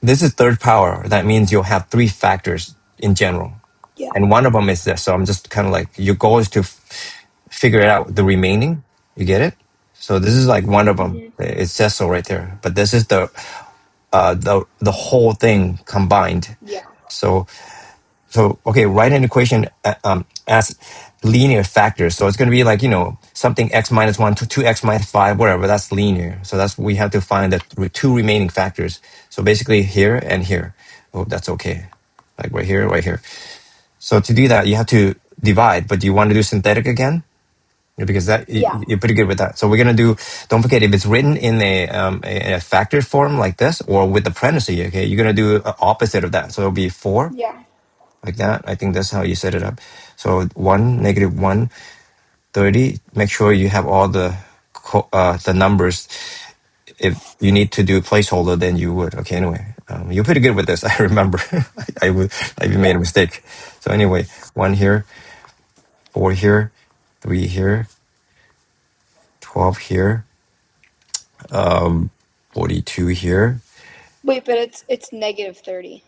this is third power. That means you'll have 3 factors in general. Yeah. And one of them is this. So I'm just kind of like, your goal is to figure it out, the remaining. You get it? So this is like one of them. It says so right there. But this is the whole thing combined. Yeah. So okay, write an equation as linear factors. So it's going to be like, something x minus 1 to 2x minus 5, whatever. That's linear. So we have to find the 2 remaining factors. So basically here and here. Oh, that's okay. Like right here, right here. So to do that, you have to divide. But do you want to do synthetic again? Because you're pretty good with that. So we're going to do, don't forget, if it's written in a factor form like this or with the parentheses, okay, you're going to do opposite of that. So it'll be 4. Yeah. Like that. I think that's how you set it up. So 1, negative 1, 30. Make sure you have all the numbers. If you need to do placeholder, then you would. Okay, anyway. You're pretty good with this. I remember. I even made a mistake. So anyway, 1 here, 4 here, 3 here, 12 here, 42 here. Wait, but it's negative 30.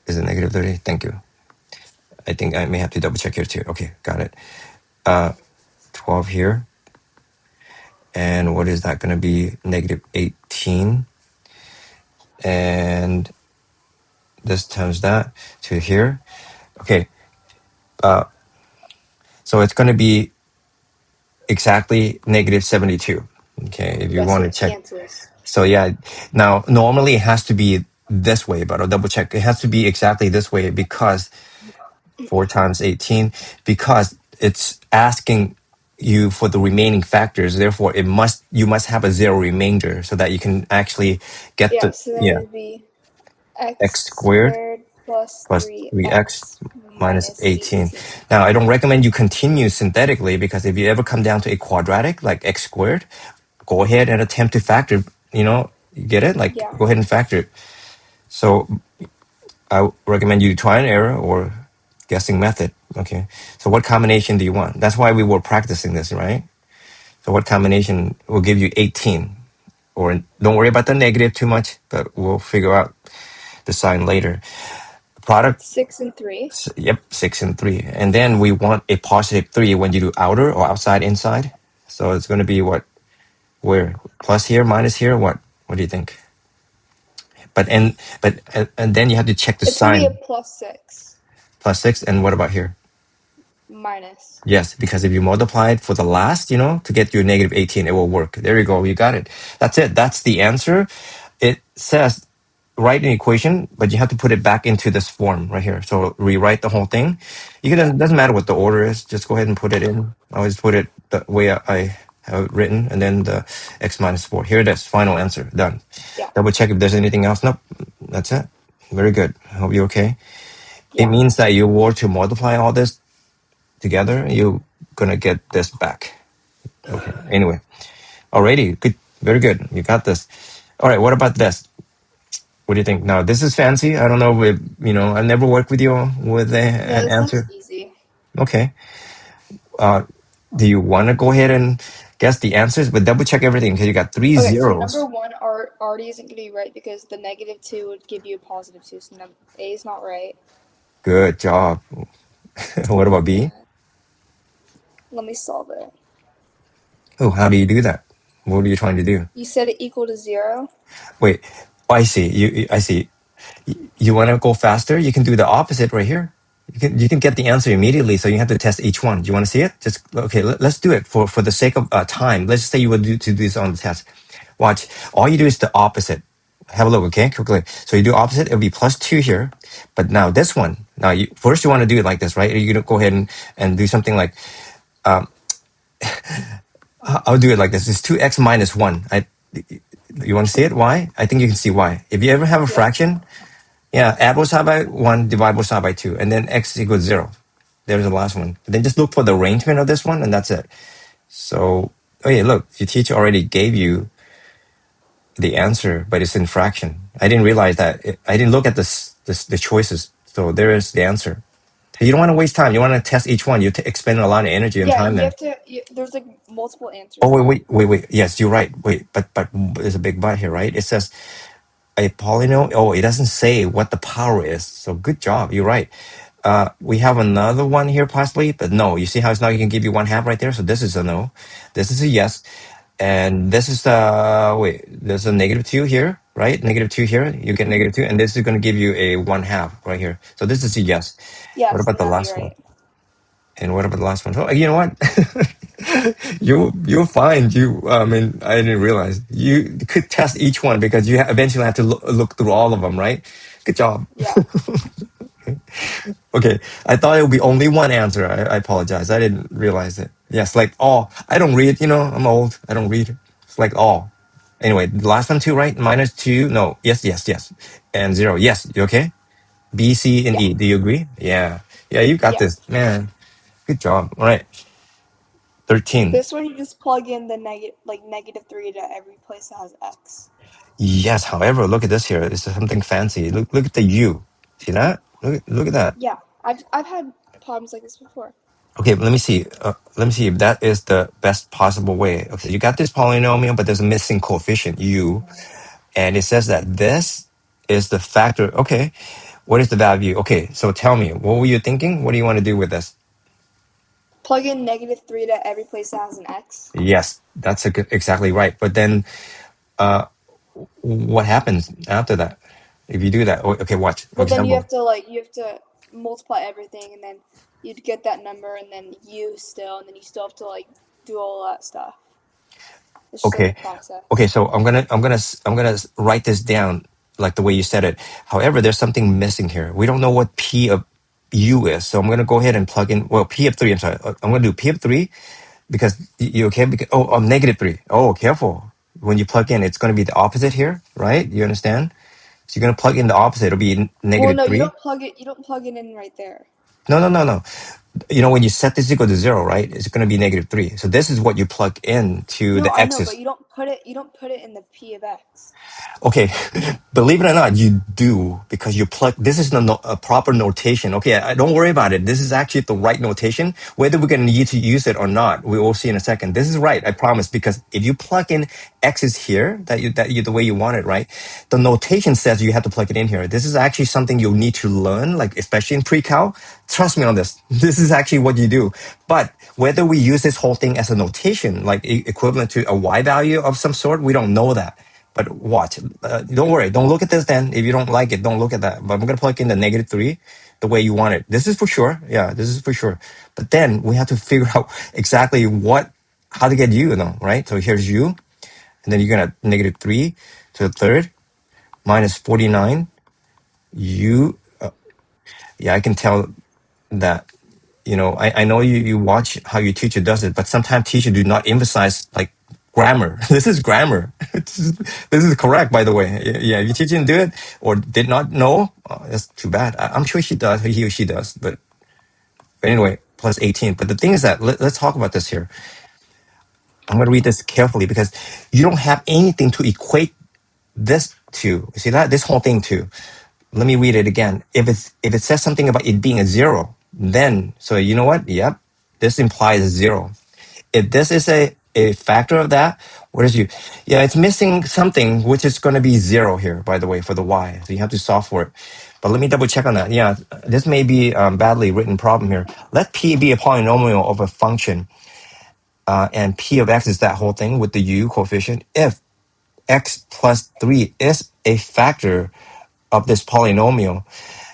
Is it negative 30? Thank you. I think I may have to double check here too. Okay, got it. 12 here. And what is that going to be? Negative 18. And this times that to here. Okay. So it's going to be exactly negative 72. Okay, if you want to check. Cancels. So yeah, now normally it has to be this way, but I'll double check. It has to be exactly this way because 4 times 18, because it's asking you for the remaining factors. Therefore, you must have a 0 remainder so that you can actually get So that would be x squared plus 3x minus 18. Now, I don't recommend you continue synthetically because if you ever come down to a quadratic like x squared, go ahead and attempt to factor. You get it? Like go ahead and factor it. So I recommend you try and error or guessing method. Okay. So what combination do you want? That's why we were practicing this, right? So what combination will give you 18? Or don't worry about the negative too much, but we'll figure out the sign later. Product 6 and 3. Yep, 6 and 3. And then we want a positive 3 when you do outer or outside, inside. So it's going to be what? Where? Plus here, minus here? What do you think? But then you have to check the sign. It's going to be a plus 6. Plus 6, and what about here? Minus. Yes, because if you multiply it for the last, to get your negative 18, it will work. There you go. You got it. That's it. That's the answer. It says write an equation, but you have to put it back into this form right here. So rewrite the whole thing. It doesn't matter what the order is. Just go ahead and put it in. I always put it the way I have it written, and then the x minus 4. Here it is. Final answer. Done. Yeah. Double check if there's anything else. Nope. That's it. Very good. I hope you're okay. Yeah. It means that you were to multiply all this together, you're gonna get this back. Okay. Anyway. Alrighty. Good. Very good. You got this. All right. What about this? What do you think? Now, this is fancy. I don't know if, I never worked with you with an answer. This easy. Okay. Do you want to go ahead and guess the answers? But double check everything because you got 3 zeros. So number 1 already isn't going to be right because the negative 2 would give you a positive 2. So A is not right. Good job. What about B? Let me solve it. Oh, how do you do that? What are you trying to do? You said it equal to 0. Wait. Oh, I see. I see. You want to go faster? You can do the opposite right here. You can get the answer immediately, so you have to test each one. Do you want to see it? Let's do it for the sake of time. Let's say you would do this on the test. Watch. All you do is the opposite. Have a look, okay? Quickly. So you do opposite. It'll be plus 2 here. But now this one. Now first you want to do it like this, right? You're gonna go ahead and do something like. I'll do it like this. It's 2x minus 1. You want to see it? Why? I think you can see why. If you ever have a fraction. Yeah, add both sides by 1, divide both sides by 2, and then x equals 0. There's the last one. Then just look for the arrangement of this one, and that's it. So, look, your teacher already gave you the answer, but it's in fraction. I didn't realize that. I didn't look at the choices. So there is the answer. You don't want to waste time. You want to test each one. You expend a lot of energy and time there. There's like multiple answers. Oh, wait. Yes, you're right. Wait, but there's a big but here, right? It says a polynomial. Oh, it doesn't say what the power is. So good job. You're right. We have another one here possibly, but no. You see how it's not going to give you 1/2 right there? So this is a no. This is a yes. And this is wait, there's a -2 here, right? -2 here. You get -2, and this is going to give you a 1/2 right here. So this is a yes. Yeah, What so about the now last you're one? right. And what about the last one? Oh, you know what? You're fine. I mean, I didn't realize you could test each one because you eventually have to look through all of them, right? Good job. Yeah. Okay, I thought it would be only one answer. I apologize. I didn't realize it. Yes, like all. I don't read. I'm old. I don't read. It's like all. Anyway, the last one too, right? -2. No. Yes, yes, yes. And 0. Yes. You okay? B, C, and Yeah. E. Do you agree? Yeah. Yeah, you got Yeah. this, man. Good job. All right. 13. This one you just plug in the -3 to every place that has x. Yes. However, look at this here. It's something fancy. Look at the U. See that? Look at that. Yeah. I've had problems like this before. Okay, let me see. Let me see if that is the best possible way. Okay, you got this polynomial, but there's a missing coefficient u, and it says that this is the factor. Okay, what is the value? Okay, so tell me, what were you thinking? What do you want to do with this? Plug in -3 to every place that has an x. Yes, that's exactly right. But then, what happens after that? If you do that, okay, watch. For Well, then example, you have to multiply everything, and then you'd get that number, and then u still, and then you still have to do all that stuff. It's just okay, a process. okay. So I'm gonna write this down like the way you said it. However, there's something missing here. We don't know what p of u is, so I'm gonna go ahead and plug in. Well, p of 3. I'm sorry. I'm gonna do p of 3 because you okay? Because -3. Oh, careful. When you plug in, it's gonna be the opposite here, right? You understand? So you're gonna plug in the opposite. It'll be Well, negative no, you 3. don't plug it. You don't plug it in right there. No, no, no, no. When you set this equal to 0, right? It's gonna be -3. So this is what you plug in to No, the I know, x's. but you don't put it. You don't put it in the p of x. Okay, believe it or not, you do because you plug. This is a proper notation. Okay, don't worry about it. This is actually the right notation. Whether we're going to need to use it or not, we will see in a second. This is right, I promise. Because if you plug in x's here, that you the way you want it, right? The notation says you have to plug it in here. This is actually something you'll need to learn, like especially in pre-cal. Trust me on this. This is actually what you do. But whether we use this whole thing as a notation, like equivalent to a y value of some sort, we don't know that. But watch. Don't worry. Don't look at this then. If you don't like it, don't look at that. But I'm going to plug in the -3 the way you want it. This is for sure. Yeah, this is for sure. But then we have to figure out exactly how to get u, right? So here's u. And then you're going to -3 to the third minus 49 u. Yeah, I can tell that. I know you watch how your teacher does it, but sometimes teachers do not emphasize like grammar. This is grammar. This is correct, by the way. Yeah, if your teacher didn't do it or did not know, that's too bad. I'm sure she does, he or she does. But anyway, plus 18. But the thing is that let's talk about this here. I'm going to read this carefully because you don't have anything to equate this to. You see that? This whole thing to. Let me read it again. If it says something about it being a 0, then so you know what? Yep, this implies a 0. If this is a factor of that, what is you? Yeah, it's missing something which is going to be 0 here. By the way, for the y, so you have to solve for it. But let me double check on that. Yeah, this may be badly written problem here. Let p be a polynomial of a function, and p of x is that whole thing with the u coefficient. If x plus 3 is a factor of this polynomial,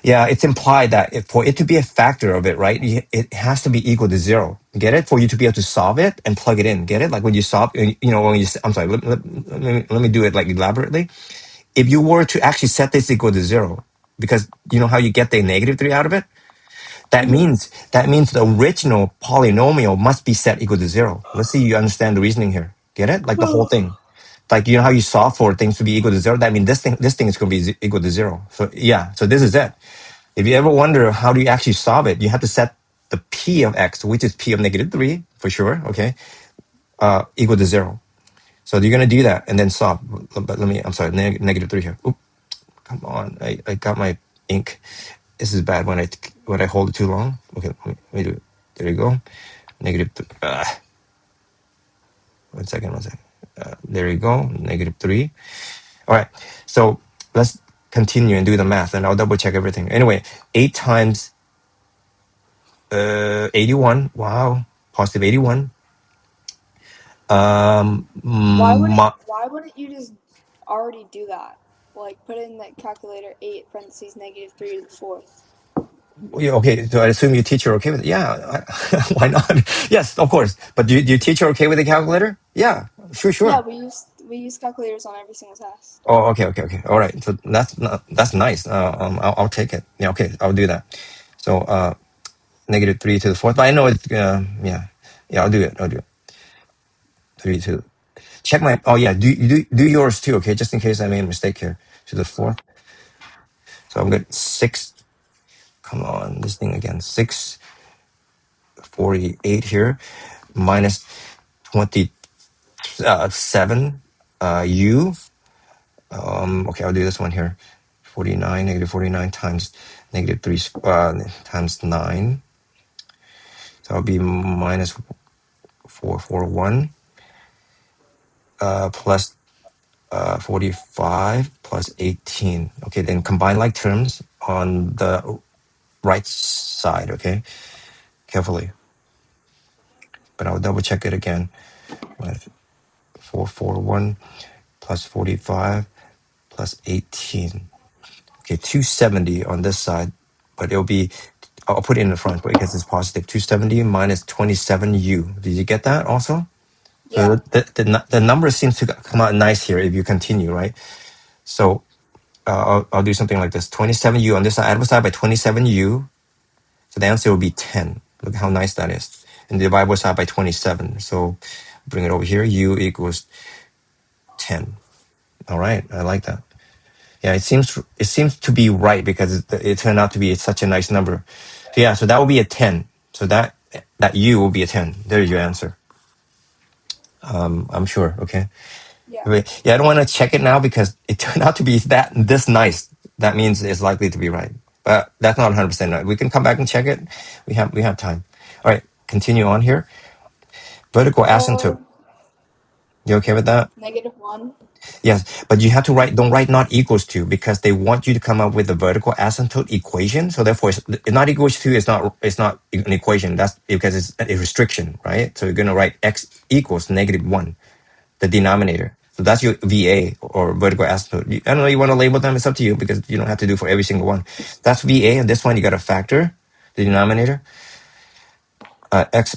yeah, it's implied that for it to be a factor of it, right, it has to be equal to 0. Get it? For you to be able to solve it and plug it in. Get it? Like when you solve, I'm sorry, let me do it like elaborately. If you were to actually set this equal to 0, because you know how you get the -3 out of it? Mm-hmm. That means the original polynomial must be set equal to 0. Let's see you understand the reasoning here. Get it? Like the whole thing. Like how you solve for things to be equal to 0. That means this thing is going to be equal to 0. So yeah, so this is it. If you ever wonder how do you actually solve it, you have to set the p of x, which is p of -3 for sure. Okay, equal to 0. So you're gonna do that and then solve. But I'm sorry, -3 here. Oop, come on, I got my ink. This is bad when I hold it too long. Okay, let me do it. There you go. One second. There you go. -3. All right. So let's continue and do the math, and I'll double check everything. Anyway, 8 times 81. Wow, positive 81. Why wouldn't you just already do that? Like put in the calculator 8 parentheses negative 3 to the fourth. Okay, so I assume your teacher okay with it? Yeah, why not? Yes, of course. But do your teacher okay with the calculator? Yeah, Yeah, sure. we use calculators on every single test. Oh, okay. All right. So that's nice. I'll take it. Yeah, okay, I'll do that. So negative 3 to the fourth. But I know it's yeah. I'll do it. 3 to check my. Oh yeah, do yours too. Okay, just in case I made a mistake here. To the fourth. So I'm good. 6. Come on, this thing again. 648 here minus 27 u. Okay, I'll do this one here. 49, negative 49 times negative 3 times 9. So I'll be minus 441 plus 45 plus 18. Okay, then combine like terms on the right side, okay? Carefully. But I'll double check it again. 441 plus 45 plus 18. Okay, 270 on this side, but it'll be, I'll put it in the front because it's positive. 270 minus 27u. Did you get that also? So Yeah. the number seems to come out nice here if you continue, right? So I'll do something like this. 27u on this side, add side by 27u. So the answer will be 10. Look how nice that is. And divide both side by 27. So bring it over here. U equals 10. All right, I like that. Yeah, it seems to be right because it turned out to be such a nice number. So yeah, so that will be a 10. So that u will be a 10. There's your answer. I'm sure. Okay. Yeah. Yeah, I don't want to check it now because it turned out to be this nice. That means it's likely to be right, but that's not 100% right. We can come back and check it. We have time. All right, continue on here. Vertical asymptote. You okay with that? -1. Yes, but you have to don't write not equals to because they want you to come up with a vertical asymptote equation. So therefore, it's not equals to is not an equation. That's because it's a restriction, right? So you're gonna write x equals -1, the denominator. So that's your VA or vertical asymptote. I don't know. You want to label them? It's up to you because you don't have to do for every single one. That's VA, and this one you got to factor the denominator. X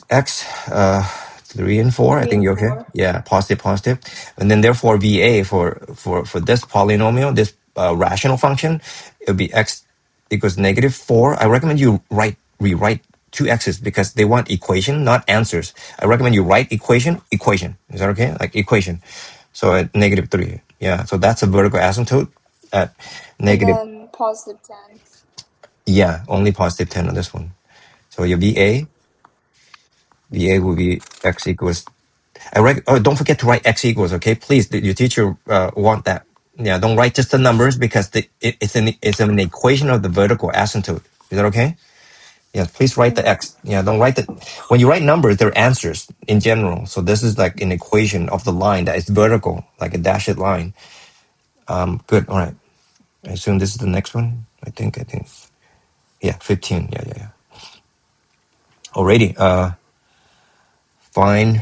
3 and 4. I 3 think and you're okay. 4. Yeah, positive, and then therefore VA for this polynomial, this rational function, it'll be x equals -4. I recommend you rewrite two x's because they want equation, not answers. I recommend you write equation. Is that okay? Like equation. So at -3. Yeah. So that's a vertical asymptote at And negative. then +10. Yeah, only +10 on this one. So your VA will be x equals. Don't forget to write x equals. Okay, please. Your teacher want that. Yeah, don't write just the numbers because it's an equation of the vertical asymptote. Is that okay? Yeah, please write the x. Yeah, don't write the. When you write numbers, they're answers in general. So this is like an equation of the line that is vertical, like a dashed line. Good. All right. I assume this is the next one. I think. Yeah, 15. Yeah. Alrighty. Find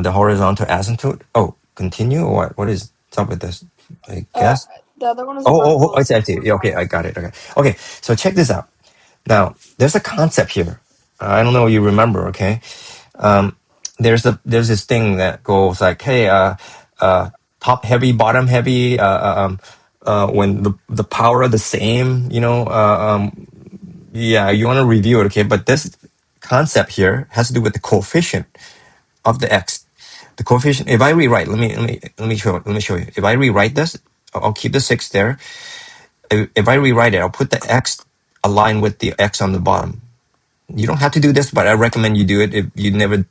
the horizontal asymptote. Oh, continue or what? What is up with this? I guess. The other one is a Oh, vertical I see. Yeah, okay, I got it. Okay. So check this out. Now, there's a concept here. I don't know if you remember. Okay. There's this thing that goes like, hey, top heavy, bottom heavy. When the power are the same, yeah, you want to review it, okay? But this concept here has to do with the coefficient of the x. The coefficient. If I rewrite, let me show you. If I rewrite this, I'll keep the 6 there. If I rewrite it, I'll put the x aligned with the x on the bottom. You don't have to do this, but I recommend you do it if you never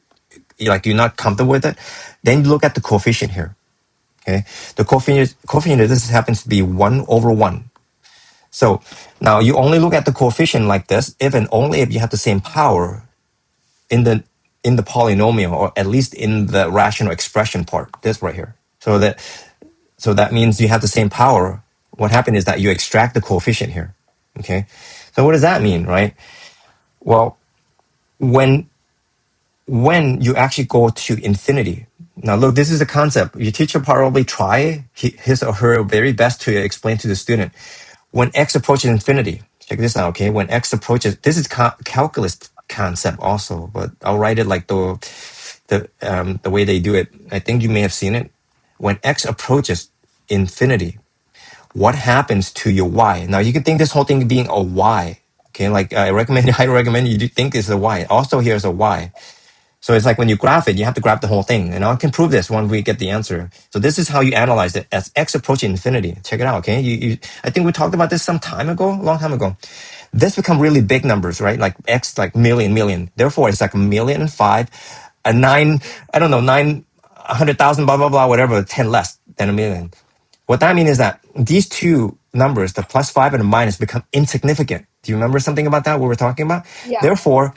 you're not comfortable with it. Then you look at the coefficient here. Okay, the coefficient this happens to be 1/1. So now you only look at the coefficient like this if and only if you have the same power in the polynomial, or at least in the rational expression part. This right here. So that So that means you have the same power. What happened is that you extract the coefficient here. Okay. So what does that mean, right? Well, when you actually go to infinity. Now, look, this is a concept. Your teacher probably try his or her very best to explain to the student. When x approaches infinity, check this out, okay? When x approaches, this is calculus concept also, but I'll write it like the way they do it. I think you may have seen it. When x approaches infinity, what happens to your y? Now, you can think this whole thing being a y, okay? Like I highly recommend you do think it's a y. Also, here's a y. So it's like when you graph it, you have to graph the whole thing. And I can prove this when we get the answer. So this is how you analyze it as x approaching infinity. Check it out, okay? I think we talked about this some time ago, a long time ago. This become really big numbers, right? Like x, like million. Therefore, it's like a million and five, a nine, I don't know, 900,000, blah, blah, blah, whatever, 10 less than a million. What that means is that these two numbers, the plus five and the minus, become insignificant. Do you remember something about that, what we're talking about? Yeah. Therefore,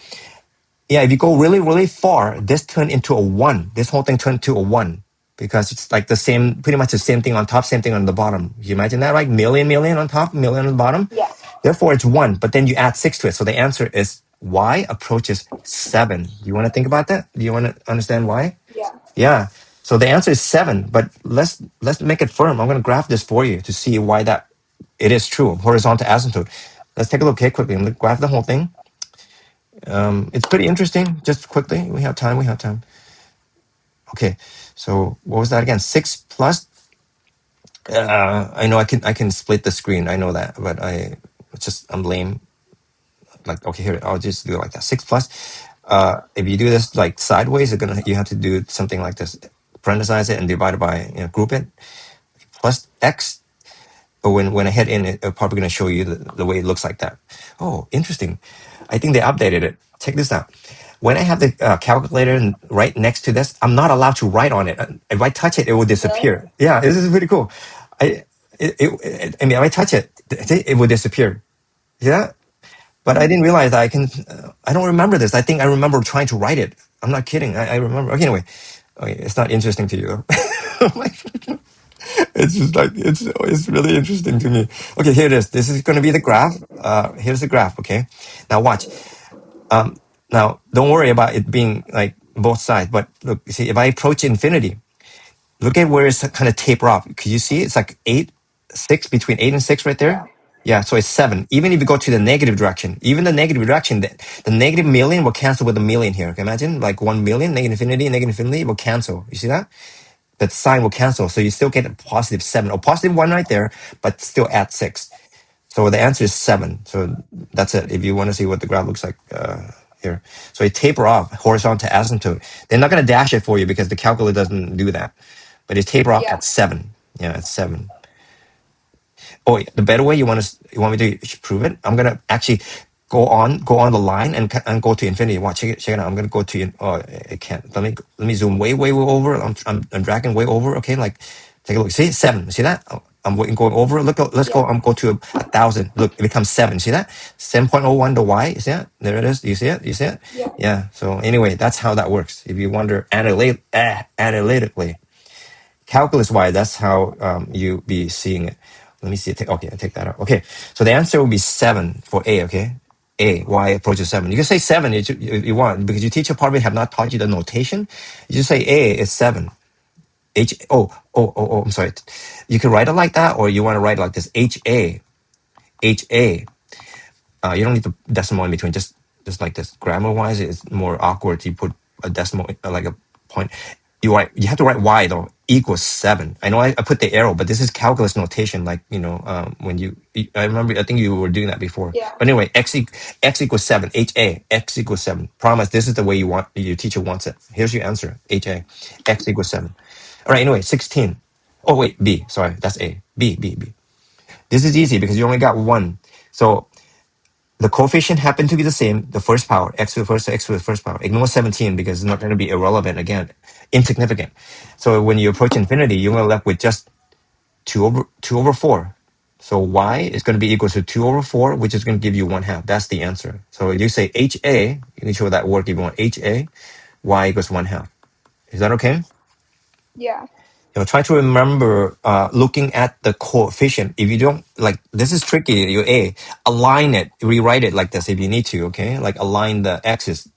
yeah, if you go really, really far, this turned into a one. This whole thing turned into a one because it's like the same, pretty much the same thing on top, same thing on the bottom. You imagine that, right? Million on top, million on the bottom. Yeah. Therefore, it's one, but then you add six to it. So the answer is y approaches 7. Do you want to think about that? Do you want to understand why? Yeah. Yeah. So the answer is 7, but let's make it firm. I'm going to graph this for you to see why that it is true. Horizontal asymptote. Let's take a look here quickly. I'm going to graph the whole thing. It's pretty interesting. Just quickly, we have time. Okay, so what was that again? 6 plus. I know I can split the screen. I know that, but I'm lame. Like, okay, here, I'll just do it like that. 6 plus. If you do this like sideways, you have to do something like this. Parenthesize it and divide it by, group it. Plus x. But when I head in, it's probably going to show you the way it looks like that. Oh, interesting. I think they updated it. Check this out. When I have the calculator right next to this, I'm not allowed to write on it. If I touch it, it will disappear. Really? Yeah, this is pretty cool. I mean, if I touch it, it will disappear. Yeah, but I didn't realize that I can. I don't remember this. I think I remember trying to write it. I'm not kidding. I remember. Okay, anyway, okay, it's not interesting to you. It's just like it's really interesting to me. Okay, here it is. This is going to be the graph. Here's the graph. Okay, now watch. Now don't worry about it being like both sides. But look, you see, if I approach infinity, look at where it's kind of taper off. Can you see? It's like 6 between 8 and 6 right there. Yeah. Yeah, so it's 7. Even if you go to the negative direction, the negative million will cancel with the million here. Can you imagine? Like 1 million, negative infinity will cancel. You see that? That sign will cancel. So you still get a positive 7 or positive 1 right there, but still add 6. So the answer is 7. So that's it. If you want to see what the graph looks like here. So it taper off horizontal asymptote. They're not going to dash it for you because the calculator doesn't do that. But it taper off at 7. Yeah, at 7. Oh, the better way you want me to prove it? I'm gonna actually go on the line and go to infinity. Watch, check it out. I'm gonna go to. Oh, it can't. Let me zoom way over. I'm dragging way over. Okay, like take a look. See 7. See that? I'm going over. Look, let's go. I'm go to 1,000. Look, it becomes 7. See that? 7.01 the y. You see that? There it is. You see it? You see it? Yeah. Yeah. So anyway, that's how that works. If you wonder analytically. Calculus wise, that's how you be seeing it. Let me see. Okay, I take that out. Okay, so the answer will be 7 for A. Okay, A, y approaches 7. You can say 7 if you want because your teacher probably have not taught you the notation. You just say A is 7. I'm sorry. You can write it like that, or you want to write it like this. HA. You don't need the decimal in between. Just like this. Grammar wise, it's more awkward. You put a decimal like a point. You have to write y though equals 7. I know I put the arrow, but this is calculus notation. Like when I remember I think you were doing that before. Yeah. But anyway, x equals 7. X equals 7. Promise this is the way your teacher wants it. Here's your answer. X equals 7. All right. Anyway, 16. Oh wait, B. Sorry, that's A. B. This is easy because you only got 1. So the coefficient happened to be the same, the first power, x to the first, x to the first power. Ignore 17 because it's not going to be irrelevant again, insignificant. So when you approach infinity, you're going to left with just 2 over 4. So y is going to be equal to 2 over 4, which is going to give you 1/2. That's the answer. So you say HA, you can show that work if you want. HA, y equals 1/2. Is that okay? Yeah. Try to remember looking at the coefficient. If you don't like, this is tricky. You align it, rewrite it like this if you need to. Okay, like align the x's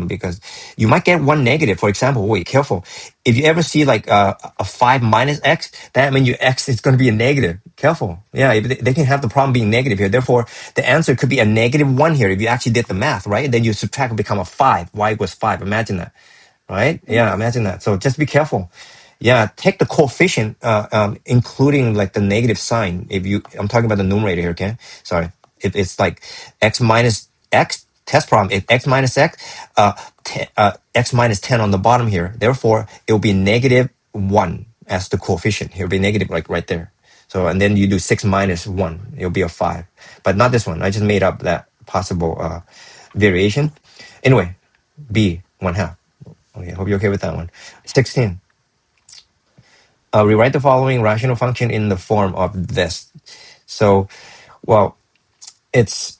because you might get one negative. For example, wait, careful. If you ever see like a 5 minus x, that means your x is going to be a negative. Careful. Yeah, if they can have the problem being negative here. Therefore, the answer could be a -1 here if you actually did the math, right? Then you subtract and become a 5. Y equals 5. Imagine that, right? Yeah, imagine that. So just be careful. Yeah, take the coefficient, including like the negative sign. If you, I'm talking about the numerator here. Okay, sorry. If it's like x minus x, test problem. If x minus x, x minus 10 on the bottom here. Therefore, it will be -1 as the coefficient. Here will be negative like right there. So and then you do 6 minus 1. It'll be a 5. But not this one. I just made up that possible variation. Anyway, b 1/2. Okay, hope you're okay with that one. 16. Rewrite the following rational function in the form of this. So, well, it's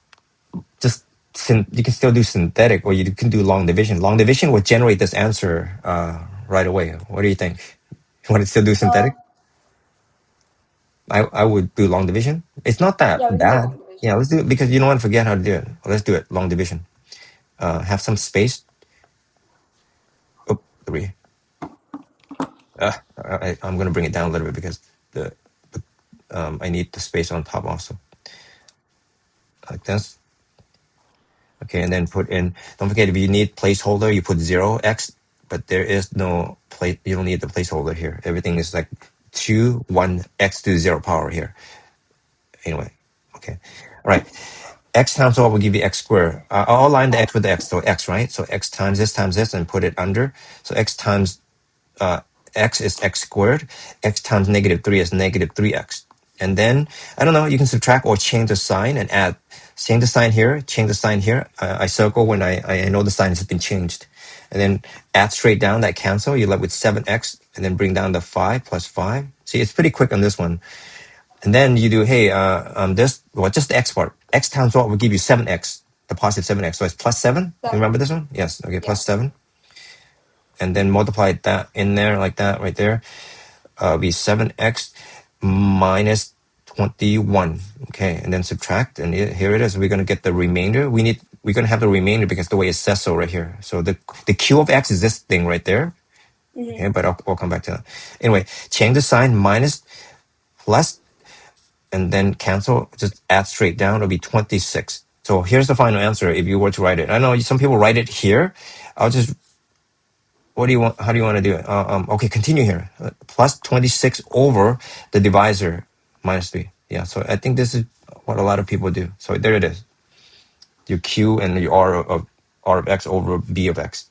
just, you can still do synthetic or you can do long division. Long division will generate this answer right away. What do you think? You want to still do synthetic? I would do long division. It's not that Yeah, we can do bad. long division. Yeah, let's do it because you don't want to forget how to do it. Let's do it. Long division. Have some space. Oh, 3. I'm going to bring it down a little bit because I need the space on top also. Like this. Okay, and then put in, don't forget if you need placeholder, you put 0x, but there is no place, you don't need the placeholder here. Everything is like 2, 1, x to 0 power here. Anyway, okay. All right. X times what will give you x squared. I'll align the x with the x, so x, right? So x times this, and put it under. So x times x is x squared. X times -3 is -3x. And then, I don't know, you can subtract or change the sign and add. Change the sign here, change the sign here. I circle when I know the sign has been changed. And then add straight down, that cancel. You're left with 7x, and then bring down the 5 plus 5. See, it's pretty quick on this one. And then you do, hey, this, well, just the x part. X times what will give you 7x, the positive 7x. So it's plus 7. You remember this one? Yes. Okay, plus 7. And then multiply that in there like that right there. Be 7x minus 21. Okay, and then subtract, and here it is. We're going to get the remainder. We're going to have the remainder because the way it says so right here. So the q of x is this thing right there. Okay, but I'll come back to that. Anyway, change the sign, minus, plus, and then cancel. Just add straight down. It'll be 26. So here's the final answer if you were to write it. I know some people write it here. I'll just, what do you want? How do you want to do it? Okay, continue here. Plus 26 over the divisor minus 3. Yeah, so I think this is what a lot of people do. So there it is. Your q and your r of x over b of x.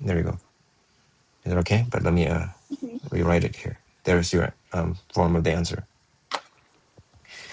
There you go. Is it okay? But let me rewrite it here. There's your form of the answer.